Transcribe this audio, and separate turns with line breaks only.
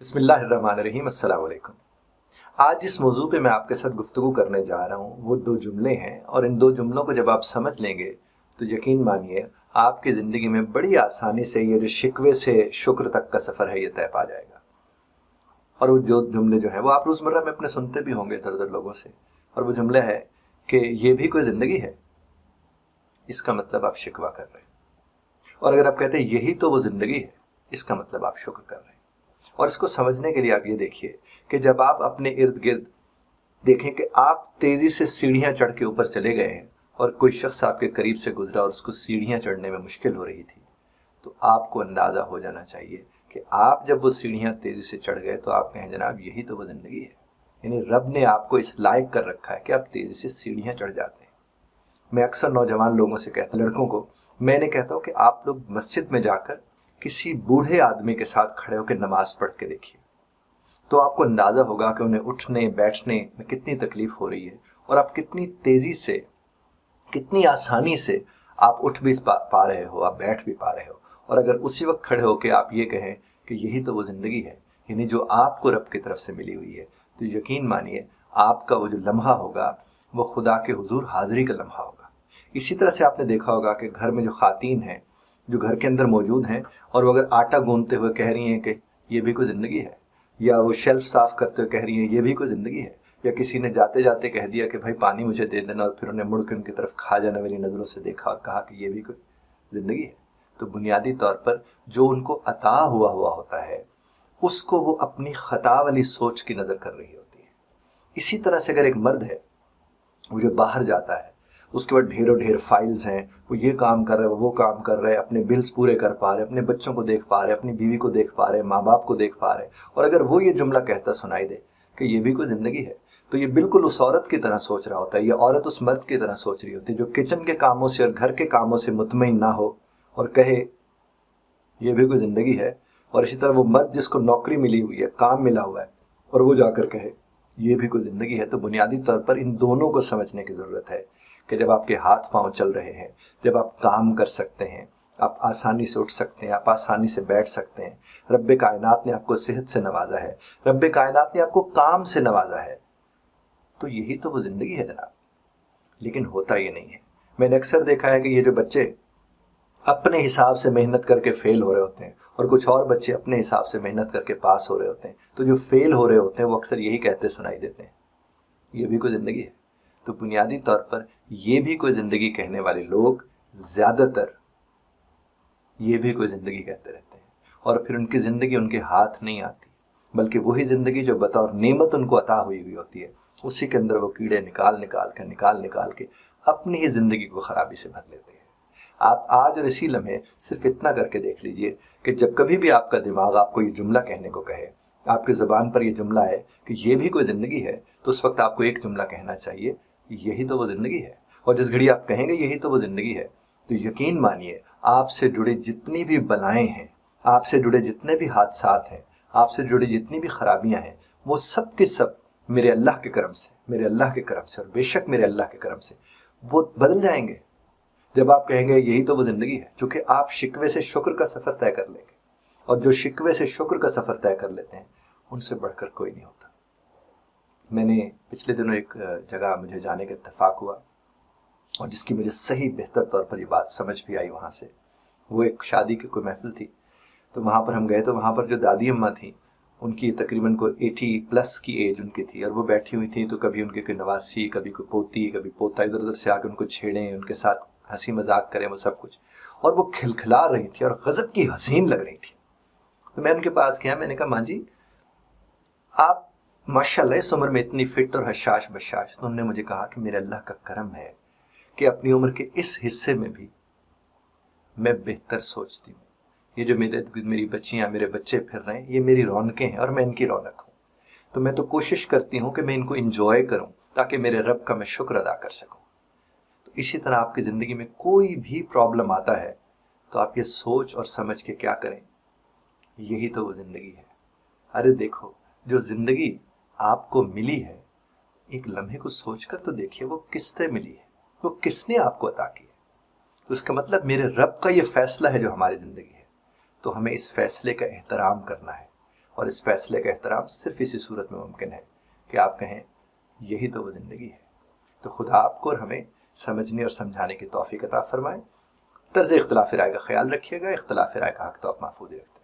बिस्मिल्लाहिर्रहमानिर्रहीम। अस्सलाम वालेकुम। आज जिस मौजू पे मैं आपके साथ गुफ्तगू करने जा रहा हूँ वो दो जुमले हैं, और इन दो जुमलों को जब आप समझ लेंगे तो यकीन मानिए आपकी ज़िंदगी में बड़ी आसानी से ये जो शिकवे से शुक्र तक का सफ़र है ये तय पा जाएगा। और वो जो जुमले जो हैं वो आप रोज़मर्रा में अपने सुनते भी होंगे इधर उधर लोगों से, और वो जुमले है कि ये भी कोई ज़िंदगी है। इसका मतलब आप शिकवा कर रहे हैं। और अगर आप कहते हैं यही तो वो ज़िंदगी है, इसका मतलब आप शुक्र कर रहे हैं। और इसको समझने के लिए आप ये देखिए कि जब आप अपने इर्द गिर्द देखें कि आप तेजी से सीढ़ियां चढ़ के ऊपर चले गए हैं और कोई शख्स आपके करीब से गुजरा और उसको सीढ़ियां चढ़ने में मुश्किल हो रही थी, तो आपको अंदाजा हो जाना चाहिए कि आप जब वो सीढ़ियां तेजी से चढ़ गए तो आप कहें जनाब यही तो वो जिंदगी है। यानी रब ने आपको इस लायक कर रखा है कि आप तेजी से सीढ़ियां चढ़ जाते हैं। मैं अक्सर नौजवान लोगों से कहता हूँ, लड़कों को मैंने कहता हूँ कि आप लोग मस्जिद में जाकर किसी बूढ़े आदमी के साथ खड़े होकर नमाज पढ़ के देखिए, तो आपको अंदाजा होगा कि उन्हें उठने बैठने में कितनी तकलीफ हो रही है, और आप कितनी तेजी से, कितनी आसानी से आप उठ भी पा रहे हो, आप बैठ भी पा रहे हो। और अगर उसी वक्त खड़े होकर आप ये कहें कि यही तो वो जिंदगी है, यानी जो आपको रब की तरफ से मिली हुई है, तो यकीन मानिए आपका वो जो लम्हा होगा वो खुदा के हुजूर हाजिरी का लम्हा होगा। इसी तरह से आपने देखा होगा कि घर में जो खातीन हैं, जो घर के अंदर मौजूद हैं, और वो अगर आटा गूंथते हुए कह रही हैं कि ये भी कोई ज़िंदगी है, या वो शेल्फ साफ करते हुए कह रही हैं ये भी कोई ज़िंदगी है, या किसी ने जाते जाते कह दिया कि भाई पानी मुझे दे देना, और फिर उन्हें मुड़ के उनकी तरफ खा जाने वाली नज़रों से देखा और कहा कि ये भी कोई ज़िंदगी है, तो बुनियादी तौर पर जो उनको अता हुआ होता है उसको वो अपनी ख़ता वाली सोच की नज़र कर रही होती है। इसी तरह से अगर एक मर्द है वो जो बाहर जाता है, उसके बाद ढेरों ढेर फाइल्स हैं, वो ये काम कर रहे हैं, वो काम कर रहे हैं, अपने बिल्स पूरे कर पा रहे हैं, अपने बच्चों को देख पा रहे हैं, अपनी बीवी को देख पा रहे हैं, माँ बाप को देख पा रहे हैं, और अगर वो ये जुमला कहता सुनाई दे कि ये भी कोई ज़िंदगी है, तो ये बिल्कुल उस औरत की तरह सोच रहा होता है, ये औरत उस मर्द की तरह सोच रही होती है जो किचन के कामों से और घर के कामों से मुतमईन ना हो और कहे ये भी कोई ज़िंदगी है। और इसी तरह वो मर्द जिसको नौकरी मिली हुई है, काम मिला हुआ है, और वो जाकर कहे ये भी कोई ज़िंदगी है। तो बुनियादी तौर पर इन दोनों को समझने की ज़रूरत है कि जब आपके हाथ पांव चल रहे हैं, जब आप काम कर सकते हैं, आप आसानी से उठ सकते हैं, आप आसानी से बैठ सकते हैं, रब्बे कायनात ने आपको सेहत से नवाजा है, रब्बे कायनात ने आपको काम से नवाजा है, तो यही तो वो ज़िंदगी है जनाब। लेकिन होता ये नहीं है। मैंने अक्सर देखा है कि ये जो बच्चे अपने हिसाब से मेहनत करके फेल हो रहे होते हैं और कुछ और बच्चे अपने हिसाब से मेहनत करके पास हो रहे होते हैं, तो जो फेल हो रहे होते हैं वो अक्सर यही कहते सुनाई देते हैं ये भी कोई ज़िंदगी है। तो बुनियादी तौर पर ये भी कोई ज़िंदगी कहने वाले लोग ज़्यादातर ये भी कोई ज़िंदगी कहते रहते हैं, और फिर उनकी ज़िंदगी उनके हाथ नहीं आती, बल्कि वही ज़िंदगी जो बतौर नेमत उनको अता हुई होती है, उसी के अंदर वो कीड़े निकाल निकाल के अपनी ही ज़िंदगी को ख़राबी से भर लेते हैं। आप आज और इसी लम्हे सिर्फ इतना करके देख लीजिए कि जब कभी भी आपका दिमाग आपको ये जुमला कहने को कहे, आपकी ज़बान पर ये जुमला है कि ये भी कोई ज़िंदगी है, तो उस वक्त आपको एक जुमला कहना चाहिए, यही तो वो ज़िंदगी है। और जिस घड़ी आप कहेंगे यही तो वो ज़िंदगी है, तो यकीन मानिए आपसे जुड़े जितनी भी बलाएं हैं, आपसे जुड़े जितने भी हादसात हैं, आपसे जुड़ी जितनी भी खराबियां हैं, वो सब के सब मेरे अल्लाह के करम से, मेरे अल्लाह के करम से, और बेशक मेरे अल्लाह के करम से वो बदल जाएंगे जब आप कहेंगे यही तो वो ज़िंदगी है। चूँकि आप शिकवे से शुक्र का सफ़र तय कर लेंगे, और जो शिकवे से शुक्र का सफ़र तय कर लेते हैं उनसे बढ़कर कोई नहीं होता। मैंने पिछले दिनों एक जगह मुझे जाने का इत्तेफाक हुआ, और जिसकी मुझे सही बेहतर तौर पर ये बात समझ भी आई वहाँ से। वो एक शादी की कोई महफिल थी, तो वहाँ पर हम गए, तो वहाँ पर जो दादी अम्मा थी उनकी तकरीबन कोई 80+ की एज उनकी थी, और वो बैठी हुई थी, तो कभी उनके कोई नवासी, कभी कोई पोती, कभी पोता इधर उधर से आकर उनको छेड़ें, उनके साथ हंसी मजाक करें, वो सब कुछ, और वो खिलखिला रही थी और गजब की हसीन लग रही थी। तो मैं उनके पास गया, मैंने कहा माँ जी आप माशाल्लाह इस उम्र में इतनी फिट और हशाश बशाश। तो उन्होंने मुझे कहा कि मेरे अल्लाह का करम है कि अपनी उम्र के इस हिस्से में भी मैं बेहतर सोचती हूँ। ये जो मेरी बच्चियाँ, मेरे बच्चे फिर रहे हैं, ये मेरी रौनकें हैं और मैं इनकी रौनक हूँ। तो मैं तो कोशिश करती हूँ कि मैं इनको इंजॉय करूँ ताकि मेरे रब का मैं शुक्र अदा कर सकूँ। तो इसी तरह आपकी ज़िंदगी में कोई भी प्रॉब्लम आता है तो आप ये सोच और समझ के क्या करें, यही तो वो ज़िंदगी है। अरे देखो, जो ज़िंदगी आपको मिली है, एक लम्हे को सोचकर तो देखिए वो किससे मिली है, वो किसने आपको अता की है। तो इसका मतलब मेरे रब का ये फैसला है जो हमारी ज़िंदगी है, तो हमें इस फैसले का एहतराम करना है اور اس فیصلے کا احترام صرف اسی صورت میں ممکن ہے کہ آپ کہیں یہی تو وہ زندگی ہے۔ تو خدا آپ کو اور ہمیں سمجھنے اور سمجھانے کی توفیق عطا فرمائے۔ طرز اختلاف رائے کا خیال رکھیے گا، اختلاف رائے کا حق تو آپ محفوظ رکھتے ہیں۔